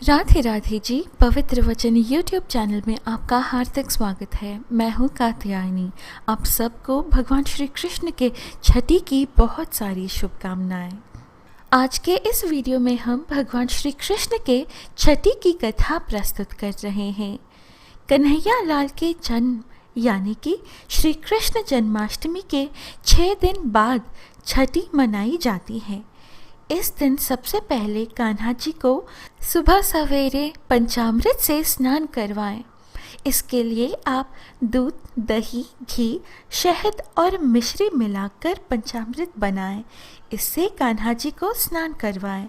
राधे राधे जी। पवित्र वचन YouTube channel में आपका हार्दिक स्वागत है। मैं हूँ कात्यायनी। आप सबको भगवान श्री कृष्ण के छठी की बहुत सारी शुभकामनाएं। आज के इस वीडियो में हम भगवान श्री कृष्ण के छठी की कथा प्रस्तुत कर रहे हैं। कन्हैया लाल के जन्म यानी कि श्री कृष्ण जन्माष्टमी के 6 दिन बाद छठी मनाई जाती है। इस दिन सबसे पहले कान्हा जी को सुबह सवेरे पंचामृत से स्नान करवाएं। इसके लिए आप दूध, दही, घी, शहद और मिश्री मिलाकर पंचामृत बनाएं। इससे कान्हा जी को स्नान करवाएं।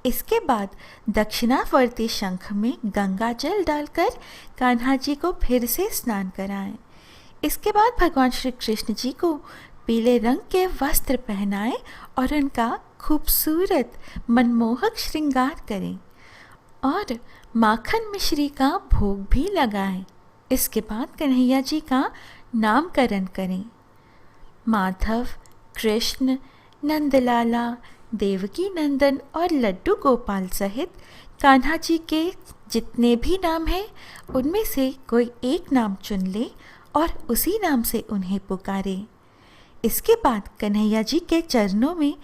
इसके बाद दक्षिणावर्ती शंख में गंगा जल डालकर कान्हा जी को फिर से स्नान कराएं। इसके बाद भगवान श्री कृष्ण जी को पीले रंग के वस्त्र पहनाएं और उनका खूबसूरत मनमोहक श्रृंगार करें और माखन मिश्री का भोग भी लगाएं। इसके बाद कन्हैया जी का नामकरण करें। माधव, कृष्ण, नंदलाला, देवकी नंदन और लड्डू गोपाल सहित कान्हा जी के जितने भी नाम हैं उनमें से कोई एक नाम चुन ले और उसी नाम से उन्हें पुकारे। इसके बाद कन्हैया जी के चरणों में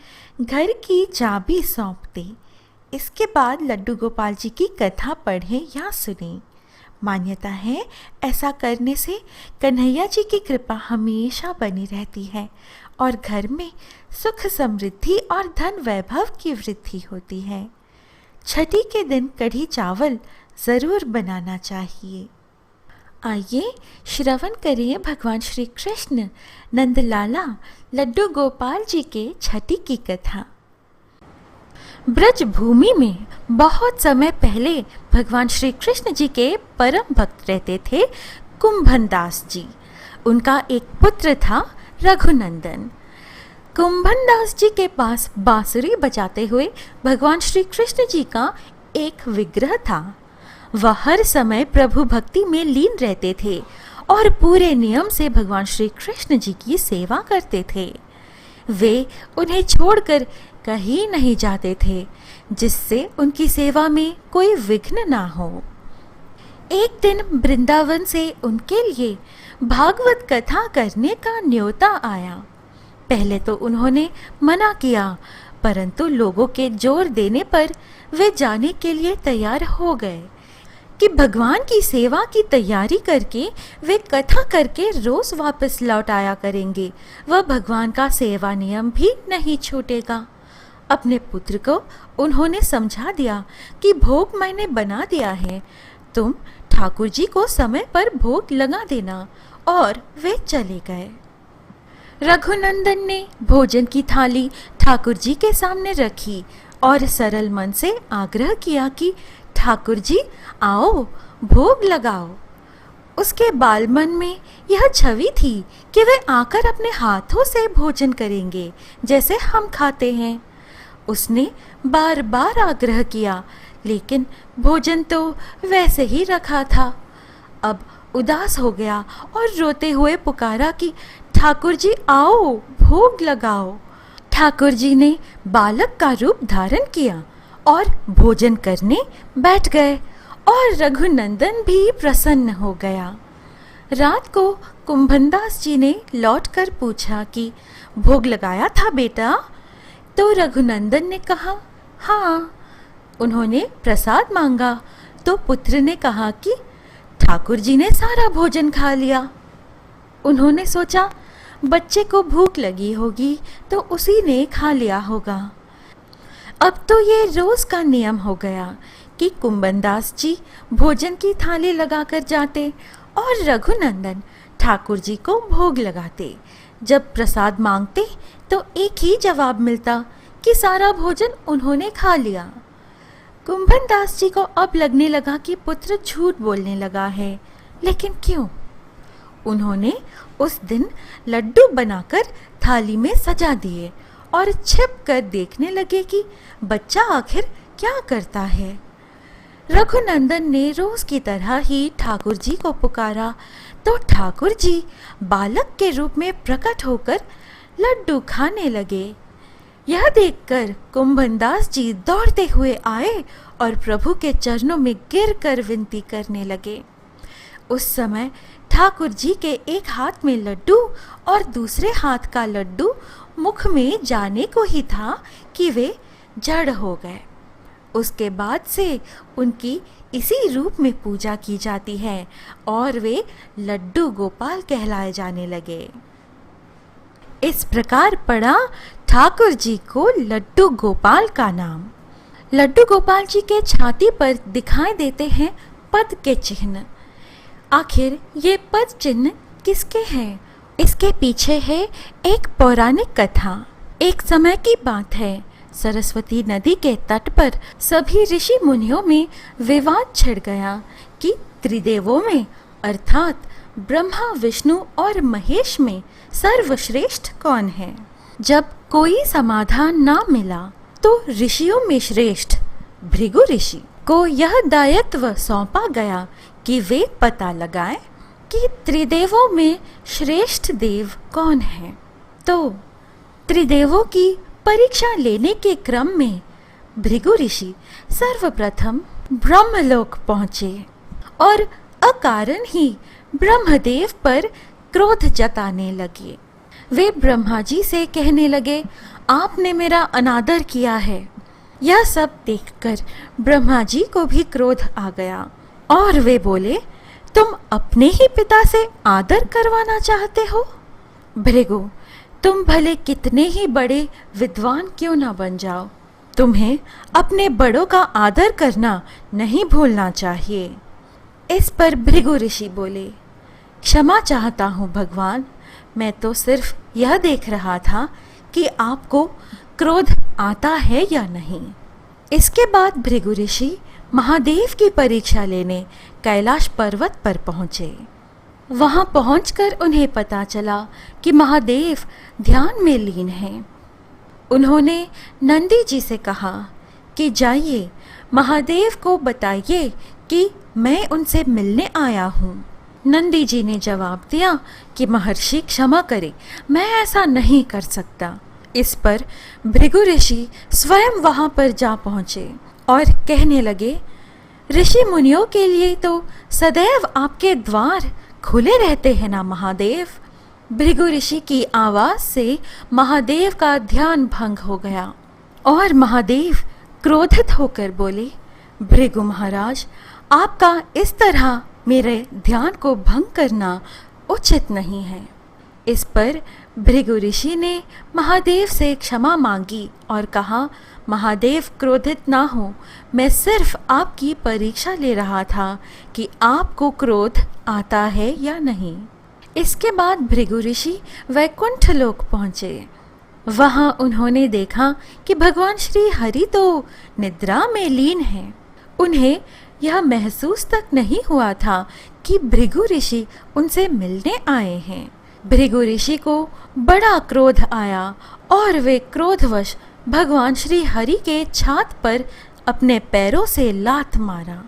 घर की चाबी सौंप दें। इसके बाद लड्डू गोपाल जी की कथा पढ़ें या सुनें। मान्यता है ऐसा करने से कन्हैया जी की कृपा हमेशा बनी रहती है और घर में सुख समृद्धि और धन वैभव की वृद्धि होती है। छठी के दिन कढ़ी चावल ज़रूर बनाना चाहिए। आइए श्रवण करिए भगवान श्री कृष्ण, नंदलाला, लड्डू गोपाल जी के छठी की कथा। ब्रज भूमि में बहुत समय पहले भगवान श्री कृष्ण जी के परम भक्त रहते थे कुंभन दास जी। उनका एक पुत्र था रघुनंदन। कुंभन दास जी के पास बांसुरी बजाते हुए भगवान श्री कृष्ण जी का एक विग्रह था। वह हर समय प्रभु भक्ति में लीन रहते थे और पूरे नियम से भगवान श्री कृष्ण जी की सेवा करते थे। वे उन्हें छोड़कर कहीं नहीं जाते थे जिससे उनकी सेवा में कोई विघ्न ना हो। एक दिन वृंदावन से उनके लिए भागवत कथा करने का न्योता आया। पहले तो उन्होंने मना किया, परंतु लोगों के जोर देने पर वे जाने के लिए तैयार हो गए कि भगवान की सेवा की तैयारी करके वे कथा करके रोज वापस लौट आया करेंगे। वह भगवान का सेवा नियम भी नहीं छूटेगा। अपने पुत्र को उन्होंने समझा दिया कि भोग मैंने बना दिया है, तुम ठाकुर जी को समय पर भोग लगा देना, और वे चले गए। रघुनंदन ने भोजन की थाली ठाकुर जी के सामने रखी और सरल मन से आग्रह किया कि ठाकुर जी आओ, भोग लगाओ। उसके बाल मन में यह छवि थी कि वे आकर अपने हाथों से भोजन करेंगे जैसे हम खाते हैं। उसने बार बार आग्रह किया, लेकिन भोजन तो वैसे ही रखा था। अब उदास हो गया और रोते हुए पुकारा कि ठाकुर जी आओ, भोग लगाओ। ठाकुर जी ने बालक का रूप धारण किया और भोजन करने बैठ गए और रघुनंदन भी प्रसन्न हो गया। रात को कुंभनदास जी ने लौटकर पूछा कि भोग लगाया था बेटा? तो रघुनंदन ने कहा हाँ। उन्होंने प्रसाद मांगा तो पुत्र ने कहा कि ठाकुर जी ने सारा भोजन खा लिया। उन्होंने सोचा बच्चे को भूख लगी होगी तो उसी ने खा लिया होगा। अब तो ये रोज का नियम हो गया कि कुंभनदास जी भोजन की थाली लगाकर जाते और रघुनंदन ठाकुर जी को भोग लगाते। जब प्रसाद मांगते तो एक ही जवाब मिलता कि सारा भोजन उन्होंने खा लिया। कुंभनदास जी को अब लगने लगा कि पुत्र झूठ बोलने लगा है, लेकिन क्यों? उन्होंने उस दिन लड्डू बनाकर थाली में सजा दिए और छिप कर देखने लगे कि बच्चा आखिर क्या करता है। रघुनंदन ने रोज की तरह ही ठाकुर जी को पुकारा तो ठाकुर जी बालक के रूप में प्रकट होकर लड्डू खाने लगे। यह देखकर कुंभनदास जी दौड़ते हुए आए और प्रभु के चरणों में गिरकर विनती करने लगे। उस समय ठाकुर जी के एक हाथ में लड्डू और दूसरे हाथ का लड्डू मुख में जाने को ही था कि वे जड़ हो गए। उसके बाद से उनकी इसी रूप में पूजा की जाती है और वे लड्डू गोपाल कहलाए जाने लगे। इस प्रकार पड़ा ठाकुर जी को लड्डू गोपाल का नाम। लड्डू गोपाल जी के छाती पर दिखाई देते हैं पद के चिन्ह। आखिर ये पद चिन्ह किसके हैं? इसके पीछे है एक पौराणिक कथा। एक समय की बात है, सरस्वती नदी के तट पर सभी ऋषि मुनियों में विवाद छिड़ गया कि त्रिदेवों में अर्थात ब्रह्मा, विष्णु और महेश में सर्वश्रेष्ठ कौन है। जब कोई समाधान ना मिला तो ऋषियों में श्रेष्ठ भृगु ऋषि को यह दायित्व सौंपा गया कि वे पता लगाएं कि त्रिदेवों में श्रेष्ठ देव कौन है। तो त्रिदेवों की परीक्षा लेने के क्रम में भृगु ऋषि सर्वप्रथम ब्रह्मलोक पहुंचे और अकारण ही ब्रह्मदेव पर क्रोध जताने लगे। वे ब्रह्मा जी से कहने लगे, आपने मेरा अनादर किया है। यह सब देखकर ब्रह्मा जी को भी क्रोध आ गया और वे बोले, तुम अपने ही पिता से आदर करवाना चाहते हो? भृगु, तुम भले कितने ही बड़े विद्वान क्यों ना बन जाओ, तुम्हें अपने बड़ों का आदर करना नहीं भूलना चाहिए। इस पर भृगु ऋषि बोले, क्षमा चाहता हूँ भगवान, मैं तो सिर्फ यह देख रहा था कि आपको क्रोध आता है या नहीं। इसके बाद भृगु ऋषि महादेव की परीक्षा लेने कैलाश पर्वत पर पहुँचे। वहाँ पहुंचकर उन्हें पता चला कि महादेव ध्यान में लीन हैं। उन्होंने नंदी जी से कहा कि जाइए महादेव को बताइए कि मैं उनसे मिलने आया हूँ। नंदी जी ने जवाब दिया कि महर्षि क्षमा करें, मैं ऐसा नहीं कर सकता। इस पर भृगु ऋषि स्वयं वहाँ पर जा पहुँचे और कहने लगे, ऋषि मुनियों के लिए तो सदैव आपके द्वार खुले रहते हैं ना महादेव। भृगु ऋषि की आवाज से महादेव का ध्यान भंग हो गया और महादेव क्रोधित होकर बोले, भृगु महाराज, आपका इस तरह मेरे ध्यान को भंग करना उचित नहीं है। इस पर भृगु ऋषि ने महादेव से क्षमा मांगी और कहा, महादेव क्रोधित ना हो, मैं सिर्फ आपकी परीक्षा ले रहा था कि आपको क्रोध आता है या नहीं। इसके बाद भृगु ऋषि वैकुंठ लोक पहुँचे। वहाँ उन्होंने देखा कि भगवान श्री हरि तो निद्रा में लीन हैं। उन्हें यह महसूस तक नहीं हुआ था कि भृगु ऋषि उनसे मिलने आए हैं। भृगु ऋषि को बड़ा क्रोध आया और वे क्रोधवश भगवान श्री हरि के छात पर अपने पैरों से लात मारा।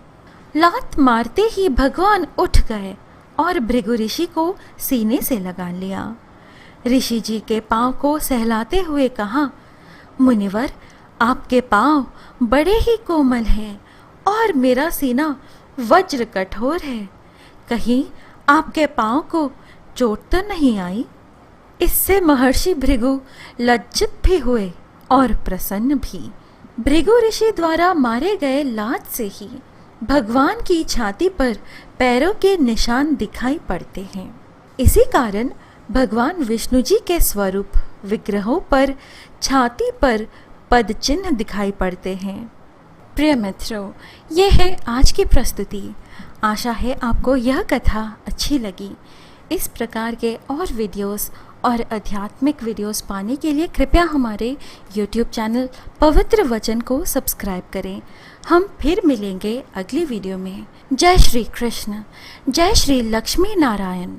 लात मारते ही भगवान उठ गए और भृगु ऋषि को सीने से लगा लिया। ऋषि जी के पांव को सहलाते हुए कहा, मुनिवर, आपके पांव बड़े ही कोमल हैं और मेरा सीना वज्र कठोर है। कहीं आपके पांव को चोट तो नहीं आई? इससे महर्षि भृगु लज्जित भी हुए और प्रसन्न भी। भृगु ऋषि द्वारा मारे गए लात से ही भगवान की छाती पर पैरों के निशान दिखाई पड़ते हैं। इसी कारण भगवान विष्णु जी के स्वरूप विग्रहों पर छाती पर पद चिन्ह दिखाई पड़ते हैं। प्रिय मित्रों, ये है आज की प्रस्तुति। आशा है आपको यह कथा अच्छी लगी। इस प्रकार के और वीडियोस और आध्यात्मिक वीडियोस पाने के लिए कृपया हमारे YouTube चैनल पवित्र वचन को सब्सक्राइब करें। हम फिर मिलेंगे अगली वीडियो में। जय श्री कृष्ण, जय श्री लक्ष्मी नारायण।